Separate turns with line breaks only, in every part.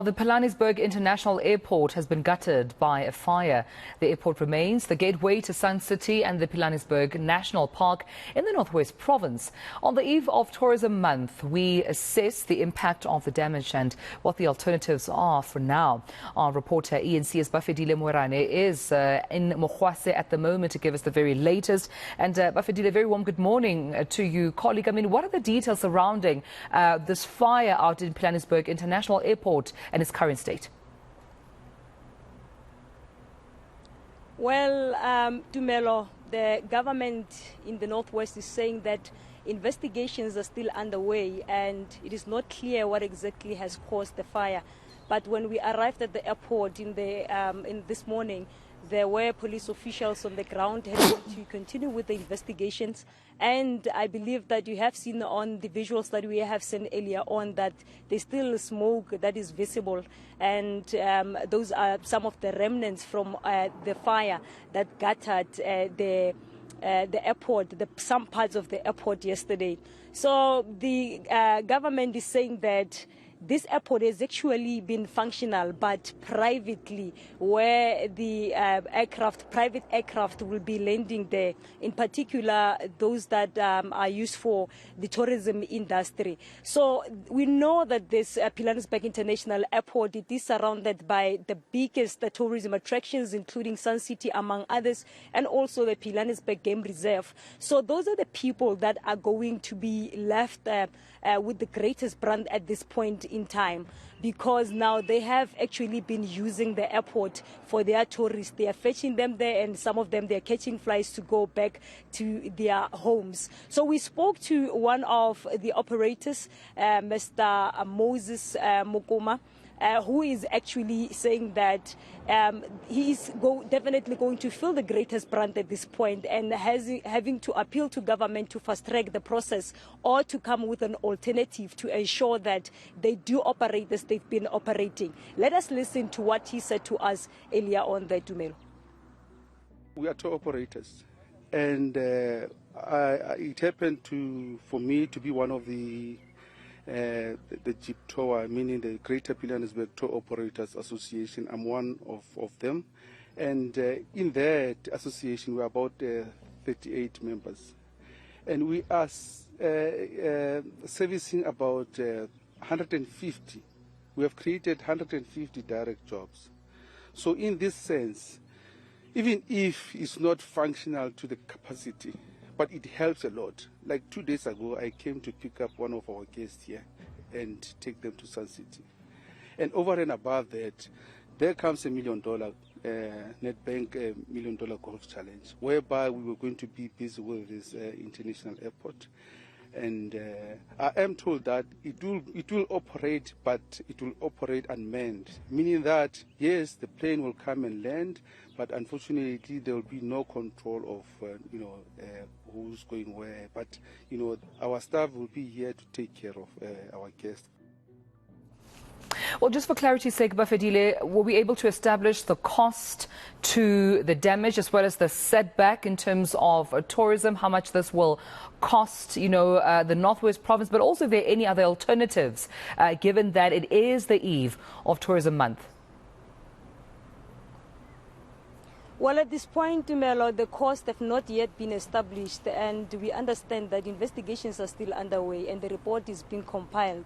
The Pilanesberg International Airport has been gutted by a fire. The airport remains the gateway to Sun City and the Pilanesberg National Park in the Northwest Province. On the eve of Tourism Month, we assess the impact of the damage and what the alternatives are for now. Our reporter eNCA's Bafedile Moerane is in Mokhwase at the moment to give us the very latest. And Bafedile, a very warm good morning to you, colleague. I mean, what are the details surrounding this fire out in Pilanesberg International Airport and its current state?
Well, Tumelo, the government in the Northwest is saying that investigations are still underway and it is not clear what exactly has caused the fire. But when we arrived at the airport in this morning, there were police officials on the ground heading to continue with the investigations. And I believe that you have seen on the visuals that we have seen earlier on that there's still smoke that is visible. And those are some of the remnants from the fire that gutted the airport, some parts of the airport yesterday. So the government is saying that this airport has actually been functional, but privately, where the private aircraft will be landing there, in particular those that are used for the tourism industry. So we know that this Pilanesberg International Airport, it is surrounded by the biggest tourism attractions, including Sun City, among others, and also the Pilanesberg Game Reserve. So those are the people that are going to be left with the greatest brunt at this point in time, because now they have actually been using the airport for their tourists. They are fetching them there, and some of them they're catching flights to go back to their homes. So we spoke to one of the operators, Mr. Moses Mokoma, who is actually saying that he is definitely going to feel the greatest brunt at this point, and having to appeal to government to fast-track the process or to come with an alternative to ensure that they do operate as they've been operating. Let us listen to what he said to us earlier on there, Tumelo.
We are tour operators, and it happened for me to be one of the Jeep Tour, meaning the Greater Pilanesberg Tour Operators Association. I'm one of them, and in that association we are about 38 members, and we are servicing about 150. We have created 150 direct jobs. So in this sense, even if it's not functional to the capacity, but it helps a lot. Like 2 days ago, I came to pick up one of our guests here and take them to Sun City. And over and above that, there comes $1 million Nedbank $1 million golf challenge, whereby we were going to be busy with this international airport. And I am told that it will operate, but it will operate unmanned, meaning that yes, the plane will come and land, but unfortunately there will be no control of who's going where. But our staff will be here to take care of our guests.
Well, just for clarity's sake, Bafedile, were we able to establish the cost to the damage as well as the setback in terms of tourism, how much this will cost, the Northwest Province, but also if there are any other alternatives, given that it is the eve of Tourism Month?
Well, at this point, Tumelo, the costs have not yet been established, and we understand that investigations are still underway, and the report is being compiled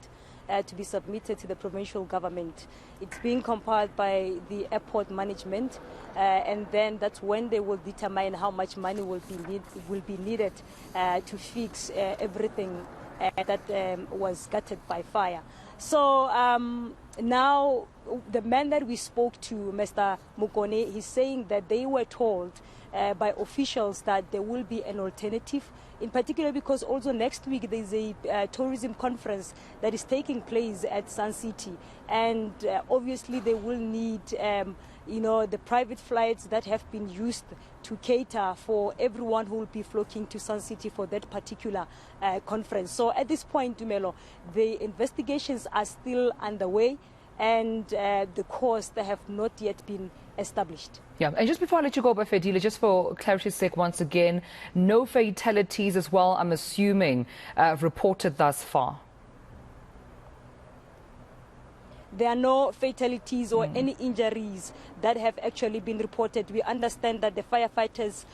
to be submitted to the provincial government. It's being compiled by the airport management, and then that's when they will determine how much money will be needed to fix everything that was gutted by fire. So now the man that we spoke to, Mr. Mokone, he's saying that they were told by officials that there will be an alternative, in particular because also next week there's a tourism conference that is taking place at Sun City, and obviously they will need the private flights that have been used to cater for everyone who will be flocking to Sun City for that particular conference. So at this point, Tumelo, the investigations are still underway, and the costs have not yet been established.
Yeah, and just before I let you go, Bafedile, just for clarity's sake, once again, no fatalities as well, I'm assuming, reported thus far.
There are no fatalities or any injuries that have actually been reported. We understand that the firefighters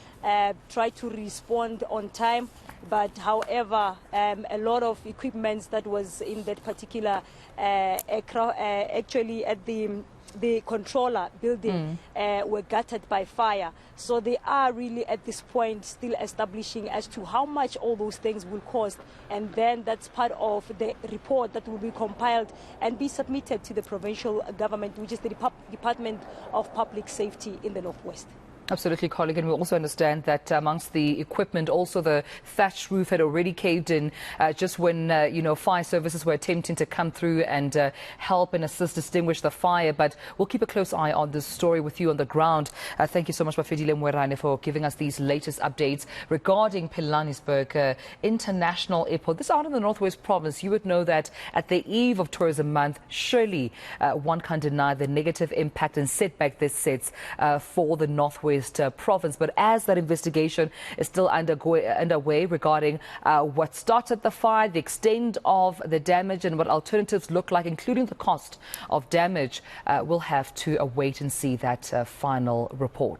tried to respond on time, but however, a lot of equipment that was in that particular aircraft, actually at the controller building, were gutted by fire. So they are really at this point still establishing as to how much all those things will cost, and then that's part of the report that will be compiled and be submitted to the provincial government, which is the Department of Public Safety in the Northwest.
Absolutely, colleague. And we also understand that amongst the equipment, also the thatched roof had already caved in just when, fire services were attempting to come through and help and assist extinguish the fire. But we'll keep a close eye on this story with you on the ground. Thank you so much, Bafedile Moerane, for giving us these latest updates regarding Pilanesberg International Airport. This out in the Northwest Province. You would know that at the eve of Tourism Month, surely one can't deny the negative impact and setback this sets for the Northwest Province. But as that investigation is still underway regarding what started the fire, the extent of the damage and what alternatives look like, including the cost of damage, we'll have to await and see that final report.